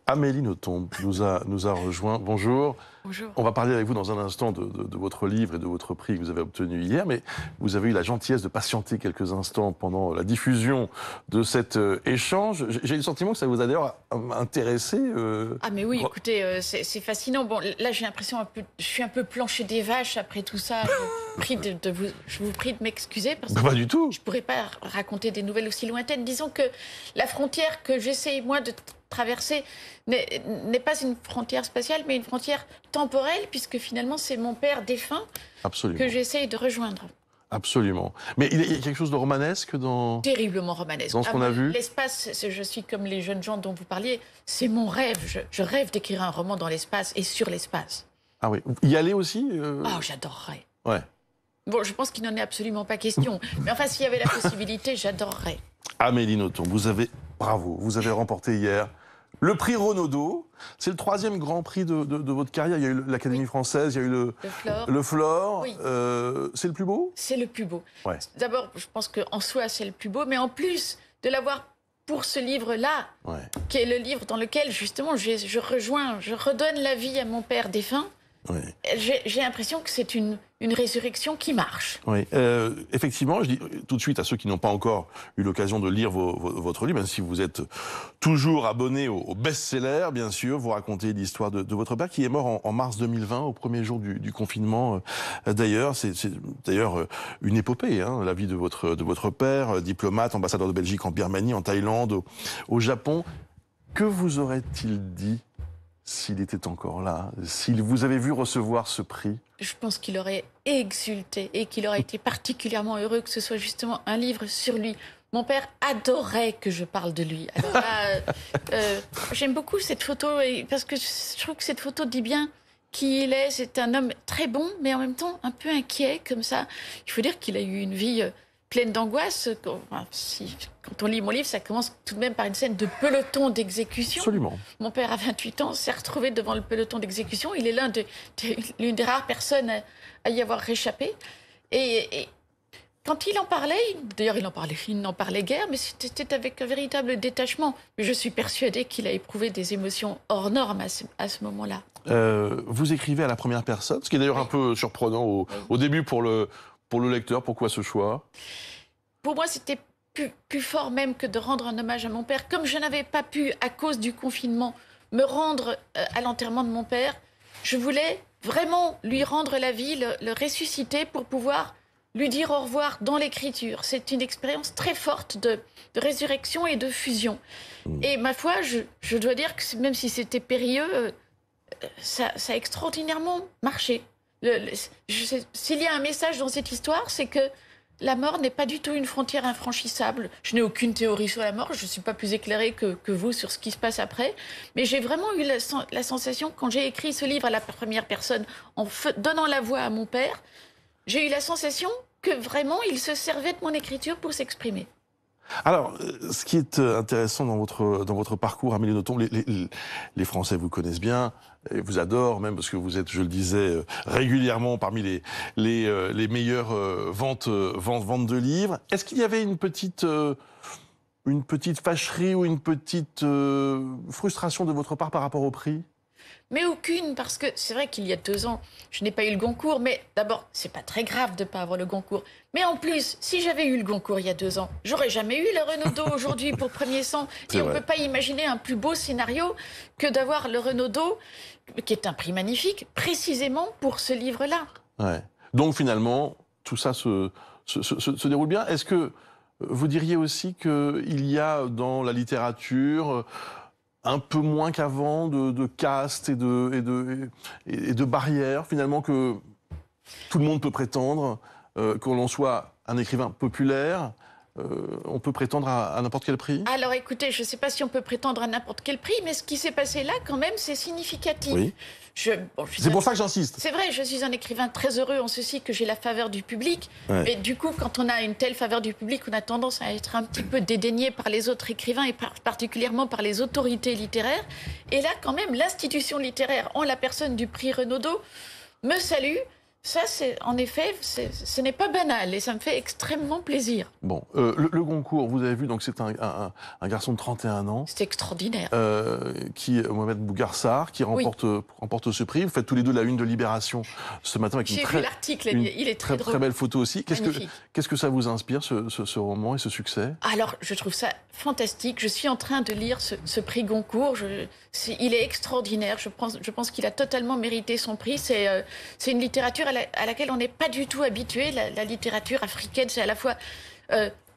Amélie Nothomb nous a rejoint. Bonjour. Bonjour. On va parler avec vous dans un instant de votre livre et de votre prix que vous avez obtenu hier, mais vous avez eu la gentillesse de patienter quelques instants pendant la diffusion de cet échange. J'ai le sentiment que ça vous a d'ailleurs intéressé. Ah mais oui, écoutez, c'est fascinant. Bon, là j'ai l'impression je suis un peu planché des vaches après tout ça. Je vous prie de m'excuser parce que pas du tout. Je pourrais pas raconter des nouvelles aussi lointaines. Disons que la frontière que j'essaye moi de traverser n'est pas une frontière spatiale, mais une frontière temporelle, puisque finalement c'est mon père défunt que j'essaye de rejoindre. Absolument. Mais il y a quelque chose de romanesque dans... Terriblement romanesque. Dans ce qu'on a vu. L'espace, je suis comme les jeunes gens dont vous parliez, c'est mon rêve. Je rêve d'écrire un roman dans l'espace et sur l'espace. Ah oui. Y aller aussi Oh, j'adorerais. Ouais. Bon, je pense qu'il n'en est absolument pas question. Mais enfin, s'il y avait la possibilité, j'adorerais. Amélie Nothomb, bravo, vous avez remporté hier le prix Renaudot. C'est le 3e grand prix de votre carrière. Il y a eu l'Académie française, il y a eu le Flore. Oui. C'est le plus beau? C'est le plus beau. Ouais. D'abord, je pense qu'en soi, c'est le plus beau. Mais en plus de l'avoir pour ce livre-là, qui est le livre dans lequel, justement, je redonne la vie à mon père défunt, j'ai l'impression que c'est une résurrection qui marche. Oui, effectivement, je dis tout de suite à ceux qui n'ont pas encore eu l'occasion de lire votre livre, même si vous êtes toujours abonné au best-seller, bien sûr, vous racontez l'histoire de votre père qui est mort en mars 2020, au premier jour du confinement. D'ailleurs, c'est d'ailleurs une épopée, hein, la vie de votre père, diplomate, ambassadeur de Belgique en Birmanie, en Thaïlande, au Japon. Que vous aurait-il dit s'il était encore là, s'il vous avait vu recevoir ce prix? Je pense qu'il aurait exulté et qu'il aurait été particulièrement heureux que ce soit justement un livre sur lui. Mon père adorait que je parle de lui. Alors là, j'aime beaucoup cette photo parce que je trouve que cette photo dit bien qui il est. C'est un homme très bon, mais en même temps un peu inquiet comme ça. Il faut dire qu'il a eu une vie pleine d'angoisse. Quand on lit mon livre, ça commence tout de même par une scène de peloton d'exécution. Absolument. Mon père, à 28 ans, s'est retrouvé devant le peloton d'exécution. Il est l'une des rares personnes à y avoir réchappé. Et quand il en parlait, d'ailleurs il n'en parlait guère, mais c'était avec un véritable détachement. Je suis persuadée qu'il a éprouvé des émotions hors normes à ce moment-là. Vous écrivez à la première personne, ce qui est d'ailleurs un peu surprenant au début pour le lecteur. Pourquoi ce choix? Pour moi, c'était plus fort même que de rendre un hommage à mon père. Comme je n'avais pas pu, à cause du confinement, me rendre à l'enterrement de mon père, je voulais vraiment lui rendre la vie, le ressusciter pour pouvoir lui dire au revoir dans l'écriture. C'est une expérience très forte de résurrection et de fusion. Et ma foi, je dois dire que même si c'était périlleux, ça a extraordinairement marché. S'il y a un message dans cette histoire, c'est que la mort n'est pas du tout une frontière infranchissable. Je n'ai aucune théorie sur la mort, je ne suis pas plus éclairée que vous sur ce qui se passe après. Mais j'ai vraiment eu la sensation, quand j'ai écrit ce livre à la première personne, en donnant la voix à mon père, j'ai eu la sensation que vraiment il se servait de mon écriture pour s'exprimer. Alors, ce qui est intéressant dans votre parcours, Amélie Nothomb, les Français vous connaissent bien, et vous adorent même parce que vous êtes, je le disais, régulièrement parmi les meilleures ventes de livres. Est-ce qu'il y avait une petite fâcherie ou une petite frustration de votre part par rapport au prix? Mais aucune, parce que c'est vrai qu'il y a 2 ans, je n'ai pas eu le Goncourt, mais d'abord, c'est pas très grave de ne pas avoir le Goncourt. Mais en plus, si j'avais eu le Goncourt il y a 2 ans, j'aurais jamais eu le Renaudot aujourd'hui pour Premier Sang. Et on ne peut pas imaginer un plus beau scénario que d'avoir le Renaudot, qui est un prix magnifique, précisément pour ce livre-là. Ouais. Donc finalement, tout ça se déroule bien. Est-ce que vous diriez aussi qu'il y a dans la littérature un peu moins qu'avant de caste et de barrières, finalement, que tout le monde peut prétendre, qu'on l'on soit un écrivain populaire, on peut prétendre à n'importe quel prix? Alors écoutez, je ne sais pas si on peut prétendre à n'importe quel prix, mais ce qui s'est passé là, quand même, c'est significatif. Oui. C'est pour ça que j'insiste. C'est vrai, je suis un écrivain très heureux en ceci que j'ai la faveur du public. Ouais. Et du coup, quand on a une telle faveur du public, on a tendance à être un petit peu dédaigné par les autres écrivains et particulièrement par les autorités littéraires. Et là, quand même, l'institution littéraire, en la personne du prix Renaudot, me salue, Ça, en effet, ce n'est pas banal et ça me fait extrêmement plaisir. Bon, le Goncourt, vous avez vu, donc c'est un garçon de 31 ans. C'est extraordinaire. Mohamed Bougarsar, qui remporte ce prix. Vous faites tous les deux la une de Libération ce matin avec J'ai vu l'article, il est très drôle. Très belle photo aussi. Qu'est-ce que ça vous inspire, ce roman et ce succès? Alors, je trouve ça fantastique. Je suis en train de lire ce prix Goncourt. Il est extraordinaire. Je pense qu'il a totalement mérité son prix. C'est une littérature à laquelle on n'est pas du tout habitué. La littérature africaine, c'est à la fois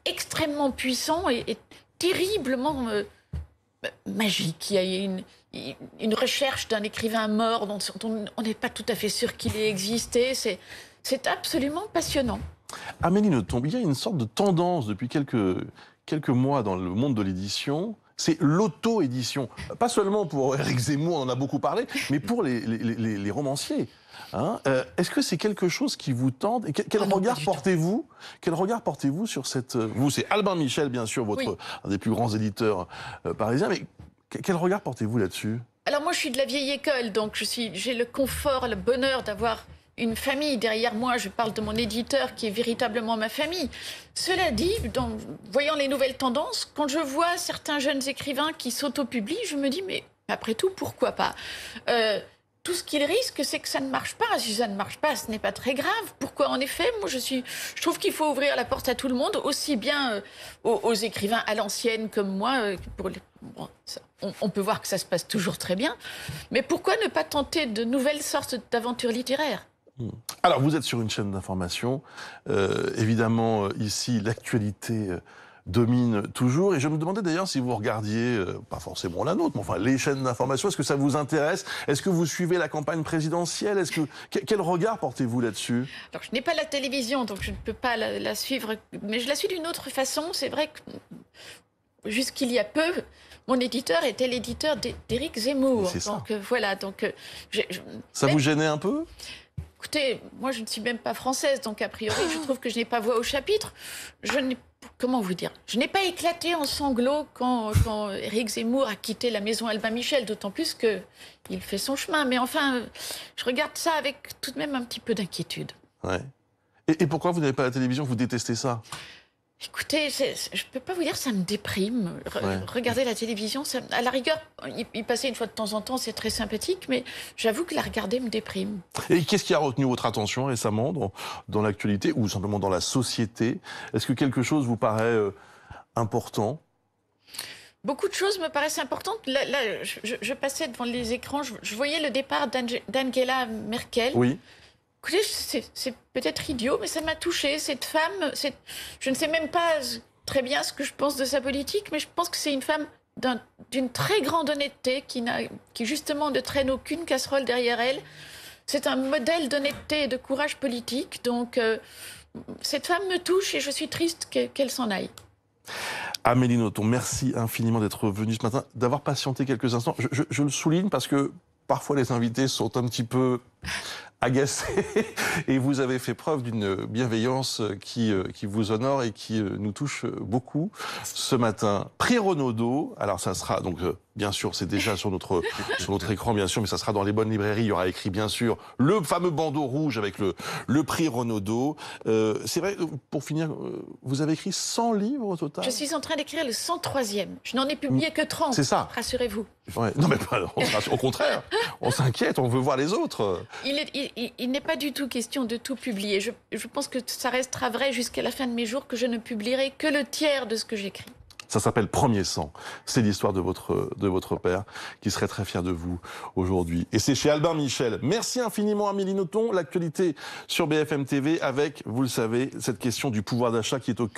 extrêmement puissant et terriblement magique. Il y a une recherche d'un écrivain mort dont on n'est pas tout à fait sûr qu'il ait existé. C'est absolument passionnant. Amélie Nothomb, il y a une sorte de tendance depuis quelques mois dans le monde de l'édition. C'est l'auto-édition. Pas seulement pour Éric Zemmour, on en a beaucoup parlé, mais pour les romanciers. Hein, est-ce que c'est quelque chose qui vous tente? Et quel regard portez-vous? Quel regard portez-vous sur cette... Vous, c'est Albin Michel, bien sûr, un des plus grands éditeurs parisiens, mais quel regard portez-vous là-dessus? Alors moi, je suis de la vieille école, donc j'ai le confort, le bonheur d'avoir une famille derrière moi. Je parle de mon éditeur qui est véritablement ma famille. Cela dit, voyant les nouvelles tendances, quand je vois certains jeunes écrivains qui s'autopublient, je me dis, mais après tout, pourquoi pas? Tout ce qu'ils risquent, c'est que ça ne marche pas. Si ça ne marche pas, ce n'est pas très grave. Pourquoi? En effet, moi, je trouve qu'il faut ouvrir la porte à tout le monde, aussi bien aux écrivains à l'ancienne comme moi. On peut voir que ça se passe toujours très bien. Mais pourquoi ne pas tenter de nouvelles sortes d'aventures littéraires? Alors, vous êtes sur une chaîne d'information. Évidemment, ici, l'actualité domine toujours. Et je me demandais d'ailleurs si vous regardiez, pas forcément la nôtre, mais enfin les chaînes d'information, est-ce que ça vous intéresse? Est-ce que vous suivez la campagne présidentielle? Quel regard portez-vous là-dessus? Alors, je n'ai pas la télévision, donc je ne peux pas la suivre, mais je la suis d'une autre façon. C'est vrai que jusqu'il y a peu, mon éditeur était l'éditeur d'Éric Zemmour. C'est ça. Donc voilà. Ça vous gênait un peu? Écoutez, moi je ne suis même pas française, donc a priori je trouve que je n'ai pas voix au chapitre. Comment vous dire? Je n'ai pas éclaté en sanglots quand Éric Zemmour a quitté la maison Albin Michel, d'autant plus qu'il fait son chemin. Mais enfin, je regarde ça avec tout de même un petit peu d'inquiétude. Ouais. Et pourquoi vous n'avez pas la télévision? Vous détestez ça? Écoutez, je ne peux pas vous dire, ça me déprime. Regarder la télévision, à la rigueur, y passer une fois de temps en temps, c'est très sympathique, mais j'avoue que la regarder me déprime. Et qu'est-ce qui a retenu votre attention récemment dans l'actualité ou simplement dans la société? Est-ce que quelque chose vous paraît important? Beaucoup de choses me paraissent importantes. Là, je passais devant les écrans, je voyais le départ d'Angela Merkel. Oui. Écoutez, c'est peut-être idiot, mais ça m'a touchée. Cette femme, je ne sais même pas très bien ce que je pense de sa politique, mais je pense que c'est une femme d'une très grande honnêteté qui justement ne traîne aucune casserole derrière elle. C'est un modèle d'honnêteté et de courage politique. Donc, cette femme me touche et je suis triste qu'elle s'en aille. Amélie Nothomb, merci infiniment d'être venue ce matin, d'avoir patienté quelques instants. Je le souligne parce que parfois les invités sont un petit peu agacés et vous avez fait preuve d'une bienveillance qui vous honore et qui nous touche beaucoup ce matin. Prix Renaudot, alors ça sera donc bien sûr c'est déjà sur notre écran bien sûr, mais ça sera dans les bonnes librairies. Il y aura écrit bien sûr le fameux bandeau rouge avec le prix Renaudot. C'est vrai, pour finir, vous avez écrit 100 livres au total? Je suis en train d'écrire le 100e. Je n'en ai publié que 30. C'est ça. Rassurez-vous. Ouais. Non mais au contraire, on s'inquiète, on veut voir les autres. Il n'est pas du tout question de tout publier. Je pense que ça restera vrai jusqu'à la fin de mes jours, que je ne publierai que le tiers de ce que j'écris. Ça s'appelle Premier sang. C'est l'histoire de votre père, qui serait très fier de vous aujourd'hui. Et c'est chez Albin Michel. Merci infiniment Amélie Nothomb. L'actualité sur BFM TV avec, vous le savez, cette question du pouvoir d'achat qui est au cœur